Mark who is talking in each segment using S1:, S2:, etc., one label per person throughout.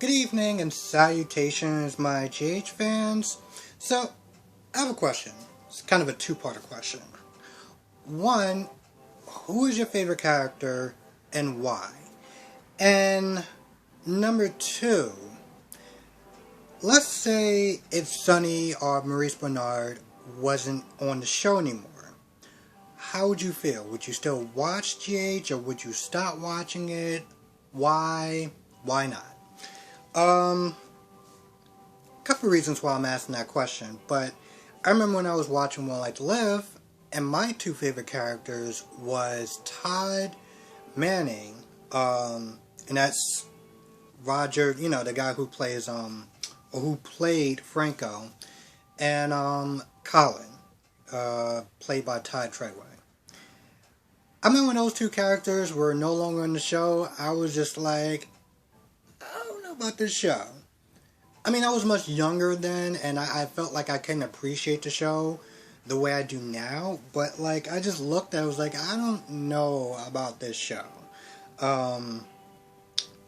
S1: Good evening and salutations, my GH fans. So, I have a question. It's kind of a two-parter question. One, who is your favorite character and why? And number two, let's say if Sunny or Maurice Bernard wasn't on the show anymore. How would you feel? Would you still watch GH or would you stop watching it? Why? Why not? Couple of reasons why I'm asking that question, but I remember when I was watching One Life to Live, and my two favorite characters was Todd Manning, and that's Roger, the guy who plays, or who played Franco, and, Colin, played by Todd Treadway. I remember when those two characters were no longer in the show, I was just like, I don't know about this show. I mean, I was much younger then, and I felt like I couldn't appreciate the show the way I do now, but, I just looked at it, I was like, I don't know about this show. And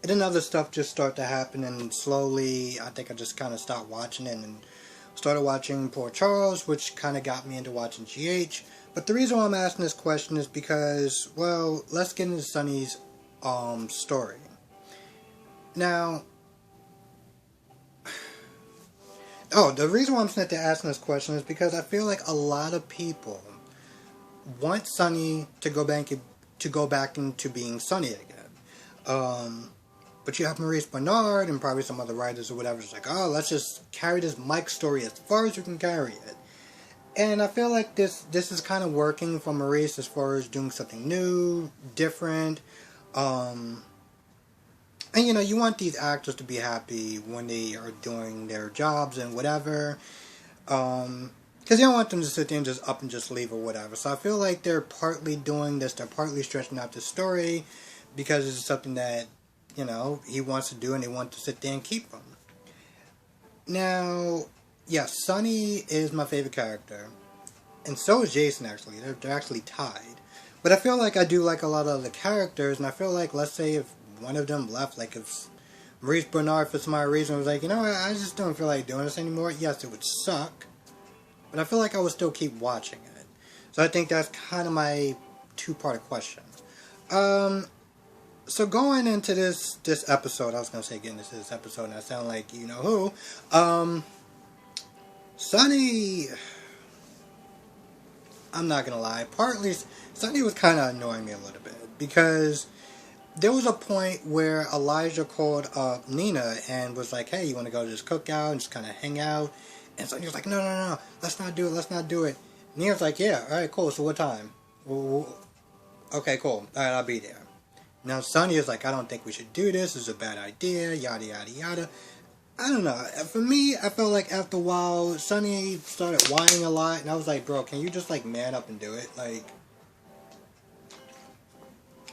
S1: then other stuff just started to happen, and slowly, I think I just kind of stopped watching it, and started watching Port Charles, which kind of got me into watching GH. But the reason why I'm asking this question is because, well, let's get into Sunny's, story. Now, the reason why I'm asking this question is because I feel like a lot of people want Sunny to go back into being Sunny again. But you have Maurice Bernard and probably some other writers or whatever. It's like, let's just carry this Mike story as far as we can carry it. And I feel like this is kind of working for Maurice as far as doing something new, different. And you want these actors to be happy when they are doing their jobs and whatever. Because you don't want them to sit there and just up and just leave or whatever. So I feel like they're partly doing this, they're partly stretching out the story because it's something that, he wants to do and they want to sit there and keep him. Now, yeah, Sunny is my favorite character. And so is Jason, actually. They're actually tied. But I feel like I do like a lot of the characters, and I feel like, let's say if one of them left, like if Maurice Bernard for some odd reason was like, I just don't feel like doing this anymore, yes, it would suck. But I feel like I would still keep watching it. So I think that's kind of my two-part question. So going into this episode, I was going to say getting into this episode, and I sound like you-know-who. Sunny, I'm not going to lie, partly, Sunny was kind of annoying me a little bit, because there was a point where Elijah called up Nina and was like, hey, you want to go to this cookout and just kind of hang out? And Sunny was like, no, let's not do it. Nina's like, yeah, alright, cool, so what time? Okay, cool, alright, I'll be there. Now Sunny is like, I don't think we should do this is a bad idea, yada yada yada. I don't know, for me, I felt like after a while, Sunny started whining a lot, and I was like, bro, can you just man up and do it?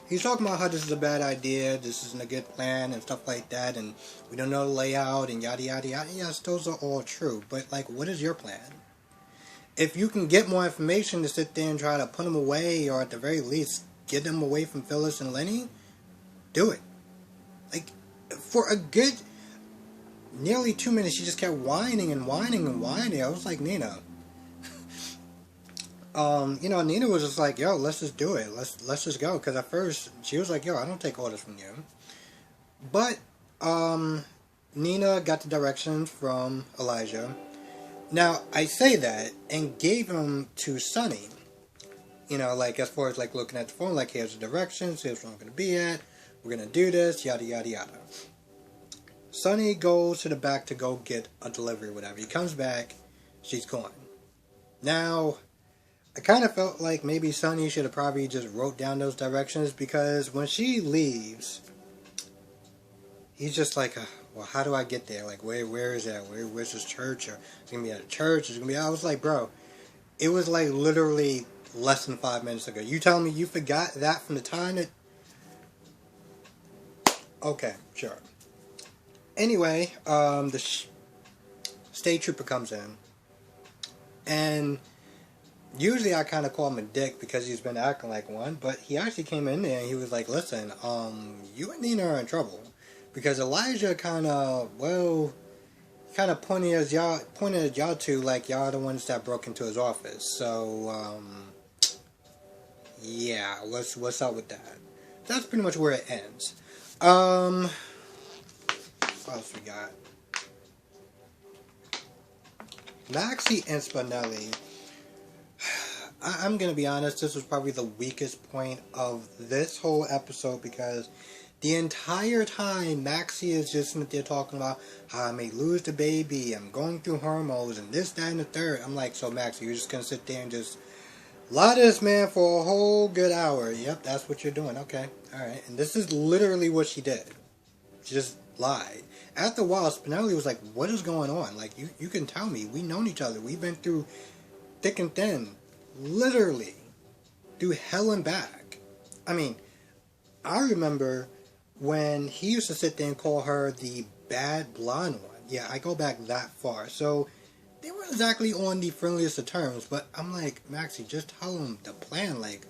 S1: He's talking about how this is a bad idea, this isn't a good plan, and stuff like that, and we don't know the layout, and yada yada yada. Yes, those are all true, but what is your plan? If you can get more information to sit there and try to put them away, or at the very least, get them away from Phyllis and Lenny, do it. For a good nearly 2 minutes, she just kept whining and whining and whining. I was like, Nina. Nina was just like, yo, let's just do it. Let's just go. Because at first, she was like, yo, I don't take orders from you. But, Nina got the directions from Elijah. Now, I say that and gave them to Sunny. As far as, looking at the phone, here's the directions, here's where I'm going to be at, we're going to do this, yada, yada, yada. Sunny goes to the back to go get a delivery or whatever. He comes back, she's gone. Now, I kind of felt like maybe Sunny should have probably just wrote down those directions, because when she leaves, he's just like, well, how do I get there? Where is that? Where's this church? Or it's going to be at a church? It's going to be... I was like, bro, it was literally less than 5 minutes ago. You telling me you forgot that from the time that... Okay, sure. Anyway, the state trooper comes in, and usually I kind of call him a dick because he's been acting like one, but he actually came in there and he was like, listen, you and Nina are in trouble. because Elijah kind of pointed at y'all two like y'all the ones that broke into his office. So yeah, what's up with that? That's pretty much where it ends. What else we got? Maxi and Spinelli. I'm gonna be honest, this was probably the weakest point of this whole episode because the entire time Maxi is just sitting there talking about how I may lose the baby, I'm going through hormones, and this, that, and the third. I'm like, so Maxi, you're just gonna sit there and just lie to this man for a whole good hour? Yep, that's what you're doing. Okay, alright. And this is literally what she did. She just lied. After a while, Spinelli was like, what is going on? Like, you can tell me. We've known each other. We've been through thick and thin. Literally. Through hell and back. I mean, I remember when he used to sit there and call her the bad blonde one. Yeah, I go back that far. So, they weren't exactly on the friendliest of terms. But I'm like, Maxie, just tell him the plan. Like,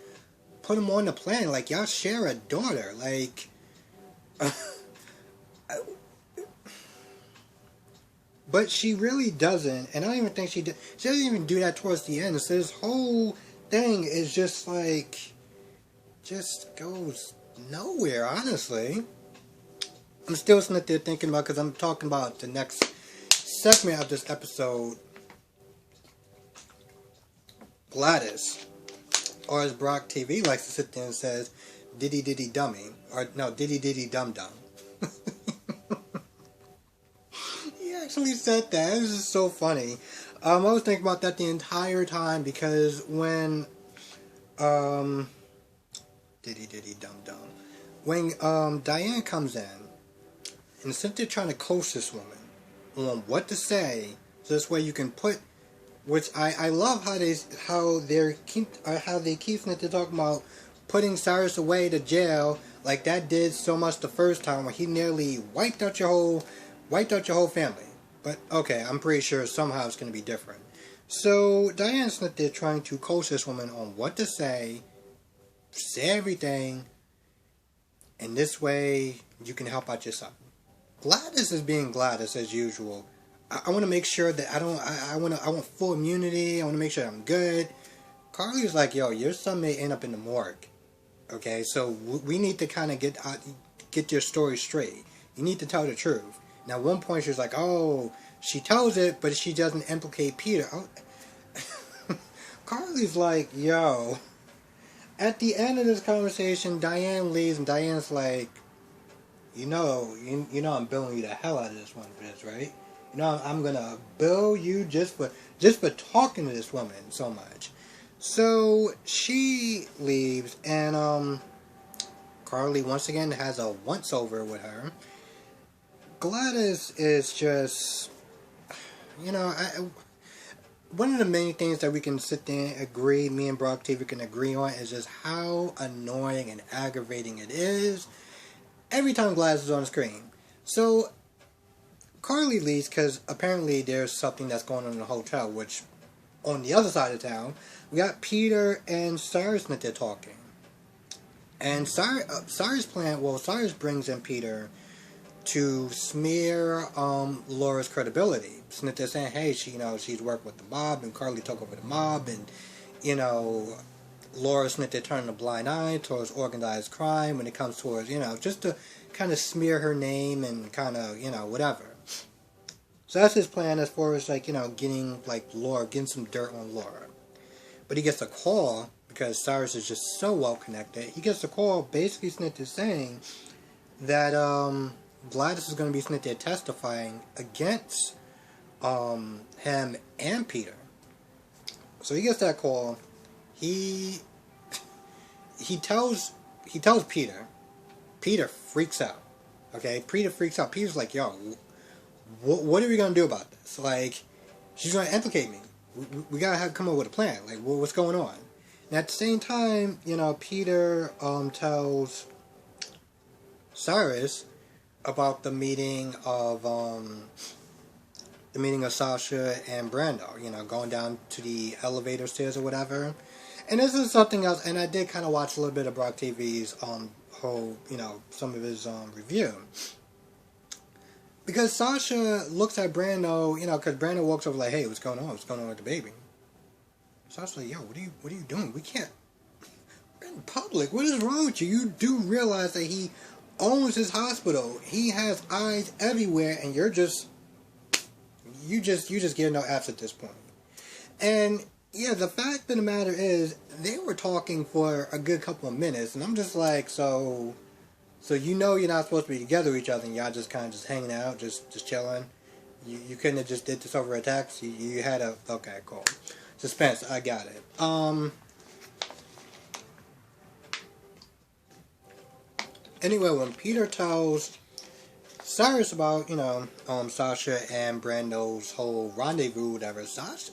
S1: put him on the plan. Like, y'all share a daughter. Like... But she really doesn't, and I don't even think she did. She doesn't even do that towards the end. So this whole thing is just like, just goes nowhere, honestly. I'm still sitting there thinking about, because I'm talking about the next segment of this episode, Gladys, or as Brock TV likes to sit there and says, Diddy Diddy Dummy, or no, Diddy Diddy Dum Dum. Actually said that. This is so funny. I was thinking about that the entire time because when diddy diddy dum dum, when Diane comes in and Cynthia trying to coach this woman on what to say, so this way you can put, which I love how they keep Cynthia talking about putting Cyrus away to jail, like that did so much the first time when he nearly wiped out your whole family. But, okay, I'm pretty sure somehow it's going to be different. So, Diane's not there trying to coach this woman on what to say everything, and this way you can help out your son. Gladys is being Gladys as usual. I want to make sure that I want full immunity. I want to make sure I'm good. Carly's like, yo, your son may end up in the morgue. Okay, so we need to kind of get your story straight. You need to tell the truth. Now, at one point, she was like, oh, she tells it, but she doesn't implicate Peter. Oh. Carly's like, yo. At the end of this conversation, Diane leaves, and Diane's like, you know I'm billing you the hell out of this one for this, right? You know, I'm going to bill you just for talking to this woman so much. So, she leaves, and Carly, once again, has a once-over with her. Gladys is just, one of the main things that we can sit there and agree, me and Brock TV can agree on, is just how annoying and aggravating it is every time Gladys is on the screen. So, Carly leaves because apparently there's something that's going on in the hotel, which, on the other side of town, we got Peter and Cyrus that they're talking. And Cyrus brings in Peter to smear Laura's credibility. Since they're saying, hey, she's worked with the mob, and Carly took over the mob, and Laura's they're turning a blind eye towards organized crime when it comes towards, just to kind of smear her name and kind of, whatever. So that's his plan as far as getting some dirt on Laura. But he gets a call because Cyrus is just so well connected. He gets a call basically saying that Gladys is going to be sitting there testifying against him and Peter. So he gets that call. He tells Peter. Peter freaks out. Okay, Peter freaks out. Peter's like, yo, what are we going to do about this? Like, she's going to implicate me. We got to come up with a plan. Like, what's going on? And at the same time, Peter tells Cyrus about the meeting of Sasha and Brando, going down to the elevator stairs or whatever. And this is something else, and I did kind of watch a little bit of Brock TV's whole, some of his review. Because Sasha looks at Brando, because Brando walks over like, hey, what's going on? What's going on with the baby? Sasha's like, yo, what are you doing? We can't. We're in public. What is wrong with you? You do realize that he owns his hospital. He has eyes everywhere, and you just give no F's at this point. And yeah, the fact of the matter is, they were talking for a good couple of minutes, and I'm just like, so you're not supposed to be together with each other, and y'all just kind of just hanging out, just chilling. You couldn't have just did this over a text. You had a okay, cool. Suspense, I got it. Anyway, when Peter tells Cyrus about, Sasha and Brando's whole rendezvous, whatever, Cyrus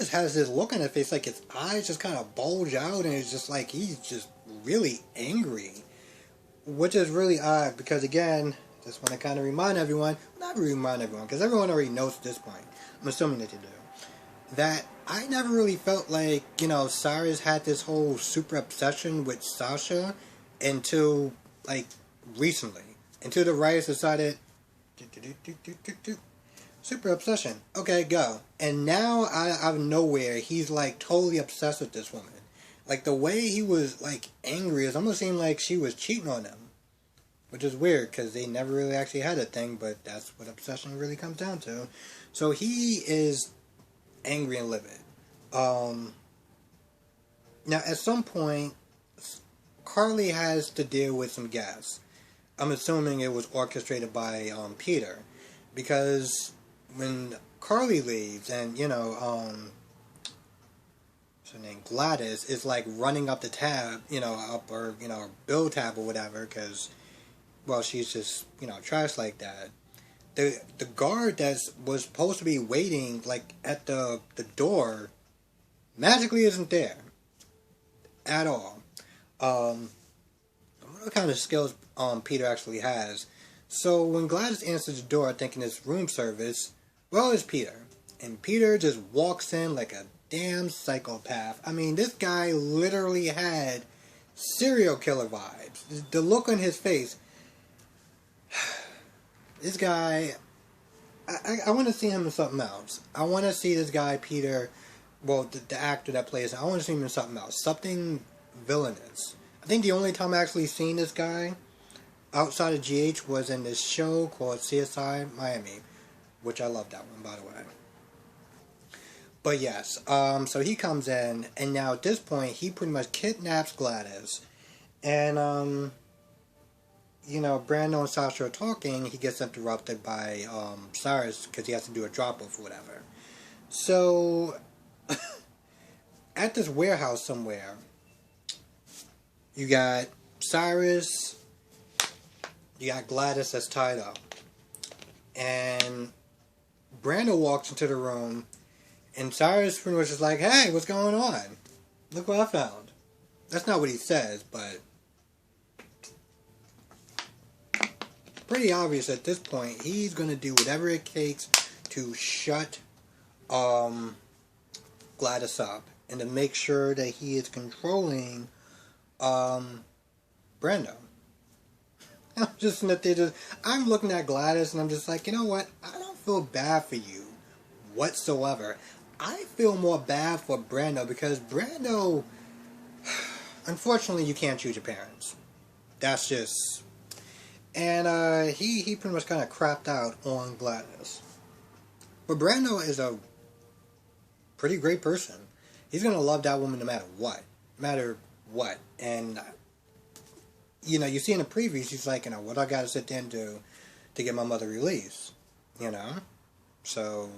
S1: has this look on his face, like his eyes just kind of bulge out, and it's just like he's just really angry. Which is really odd, because again, just want to kind of remind everyone, not remind everyone, because everyone already knows at this point, I'm assuming that you do, that I never really felt like, Cyrus had this whole super obsession with Sasha until, like, recently. Until the writers decided, super obsession, okay, go. And now, out of nowhere, he's, like, totally obsessed with this woman. Like, the way he was, like, angry, it almost seemed like she was cheating on him. Which is weird, because they never really actually had a thing, but that's what obsession really comes down to. So he is angry and livid. Now, at some point, Carly has to deal with some gas. I'm assuming it was orchestrated by Peter. Because when Carly leaves, and, her name, Gladys, is like running up the tab, up her, bill tab or whatever, because, well, she's just, trash like that. The guard that was supposed to be waiting, like, at the door, magically isn't there. At all. I wonder what kind of skills Peter actually has. So when Gladys answers the door thinking it's room service, well, it's Peter. And Peter just walks in like a damn psychopath. I mean, this guy literally had serial killer vibes. The look on his face. This guy, I want to see him in something else. I want to see this guy, Peter, well, the actor that plays him, I want to see him in something else. Something villainous. I think the only time I actually seen this guy outside of GH was in this show called CSI Miami, which I love that one, by the way. But yes, so he comes in, and now at this point, he pretty much kidnaps Gladys, and, Brando and Sasha are talking, he gets interrupted by, Cyrus, because he has to do a drop-off or whatever. So, at this warehouse somewhere, you got Cyrus, you got Gladys that's tied up, and Brando walks into the room, and Cyrus pretty much is like, hey, what's going on? Look what I found. That's not what he says, but pretty obvious at this point, he's going to do whatever it takes to shut Gladys up and to make sure that he is controlling Brando. I'm just sitting there, I'm looking at Gladys and I'm just like, you know what? I don't feel bad for you whatsoever. I feel more bad for Brando because Brando, unfortunately, you can't choose your parents. That's just, and he pretty much kind of crapped out on Gladys. But Brando is a pretty great person. He's gonna love that woman no matter what. And you see in the previews, he's like, what I gotta sit there and do to get my mother released, So,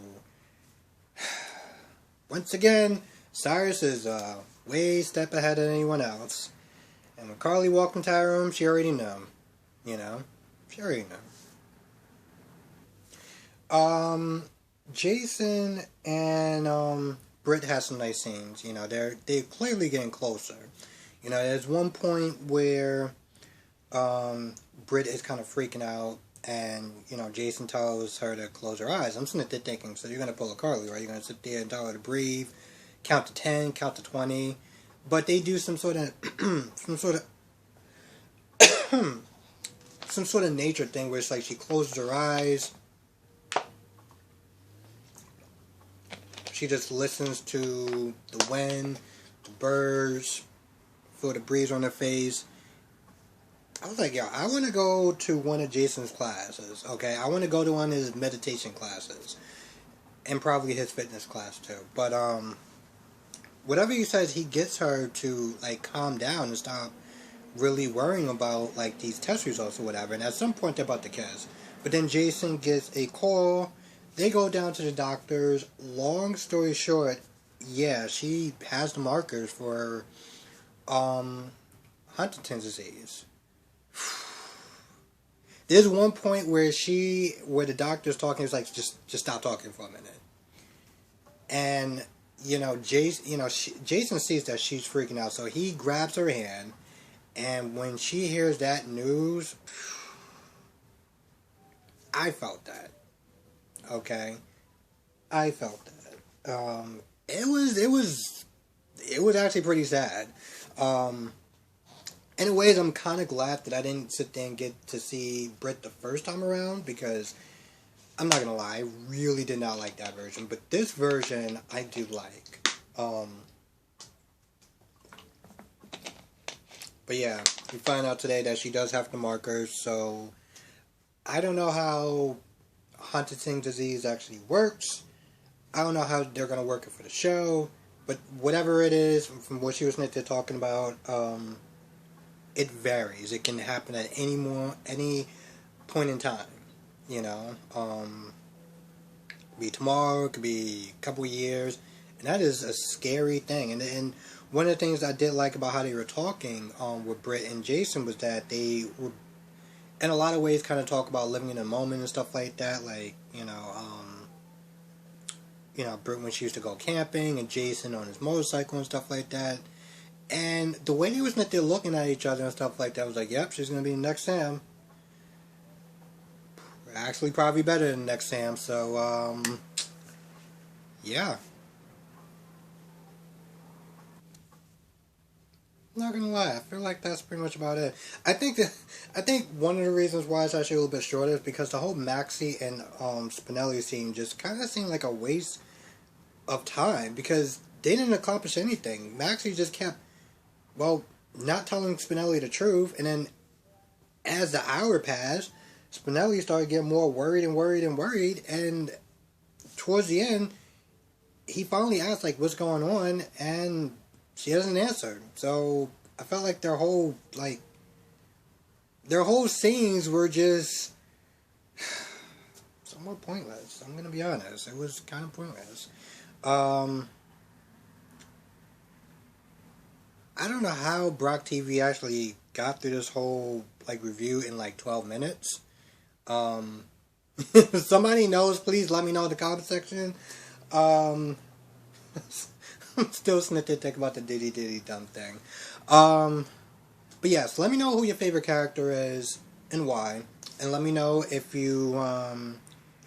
S1: once again, Cyrus is way step ahead of anyone else. And when Carly walked into her room, she already knew. She already knew. Jason and Britt has some nice scenes. They're clearly getting closer. There's one point where Britt is kind of freaking out, and Jason tells her to close her eyes. I'm sitting there thinking, so you're gonna pull a Carly, right? You're gonna sit there and tell her to breathe, count to 10, count to 20, but they do some sort of some sort of nature thing where it's like she closes her eyes. She just listens to the wind, the birds, feel the breeze on her face. I was like, yo, I want to go to one of Jason's classes, okay? I want to go to one of his meditation classes. And probably his fitness class, too. But, whatever he says, he gets her to, like, calm down and stop really worrying about, like, these test results or whatever. And at some point, they're about to kiss. But then Jason gets a call. They go down to the doctor's. Long story short, yeah, she has the markers for, Huntington's disease. There's one point where the doctor's talking, it's like, just stop talking for a minute. And, you know, Jason sees that she's freaking out, so he grabs her hand, and when she hears that news, I felt that. Okay? I felt that. It was actually pretty sad. In ways, I'm kind of glad that I didn't sit there and get to see Britt the first time around, because I'm not gonna lie, I really did not like that version. But this version, I do like. But yeah, we find out today that she does have the markers, so I don't know how Huntington's disease actually works. I don't know how they're gonna work it for the show, but whatever it is, from what she was talking about, it varies. It can happen at any point in time. You know, be tomorrow, it could be a couple of years, and that is a scary thing. And one of the things I did like about how they were talking with Britt and Jason was that they were, in a lot of ways, kind of talk about living in the moment and stuff like that. Like, you know, Britt when she used to go camping, and Jason on his motorcycle and stuff like that. And the way they was they're looking at each other and stuff like that, I was like, yep, she's gonna be the next Sam. Actually, probably better than next Sam. So, yeah. Not gonna lie, I feel like that's pretty much about it. I think one of the reasons why it's actually a little bit shorter is because the whole Maxi and Spinelli scene just kind of seemed like a waste of time, because they didn't accomplish anything. Maxi just kept, well, not telling Spinelli the truth, and then as the hour passed, Spinelli started getting more worried, and towards the end, he finally asked, like, what's going on, and she doesn't answer. So I felt like their whole scenes were just somewhat pointless. I'm gonna be honest. It was kind of pointless. I don't know how Brock TV actually got through this whole review in 12 minutes. If somebody knows, please let me know in the comment section. I'm still snitching think about the diddy dumb thing. But yes, let me know who your favorite character is and why. And let me know if you,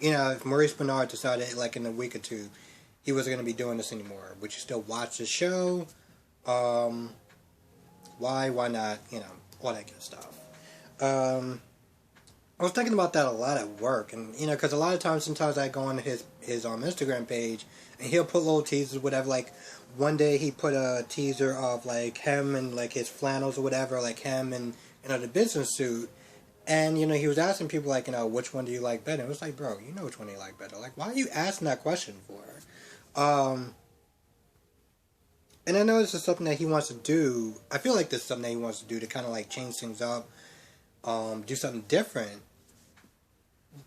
S1: if Maurice Bernard decided in a week or two he wasn't going to be doing this anymore. Would you still watch the show? Why not? All that good stuff. I was thinking about that a lot at work, and because a lot of times, sometimes I go on his Instagram page, and he'll put little teasers, whatever. One day he put a teaser of him and his flannels or whatever, him and the business suit, and he was asking people which one do you like better? It was bro, you know which one you like better. Why are you asking that question for? And I know this is something that he wants to do. I feel like this is something that he wants to do to kind of change things up, do something different.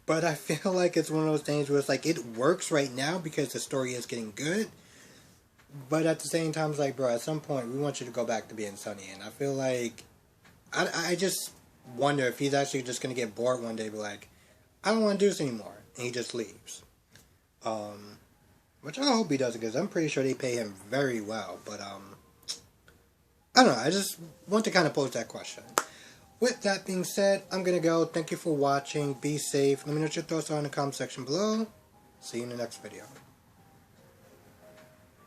S1: But I feel like it's one of those things where it's it works right now because the story is getting good. But at the same time, it's bro, at some point we want you to go back to being Sunny. And I feel like I just wonder if he's actually just going to get bored one day and be like, I don't want to do this anymore. And he just leaves. Which I hope he doesn't, because I'm pretty sure they pay him very well. But, I don't know. I just want to kind of pose that question. With that being said, I'm going to go. Thank you for watching. Be safe. Let me know what your thoughts are in the comment section below. See you in the next video.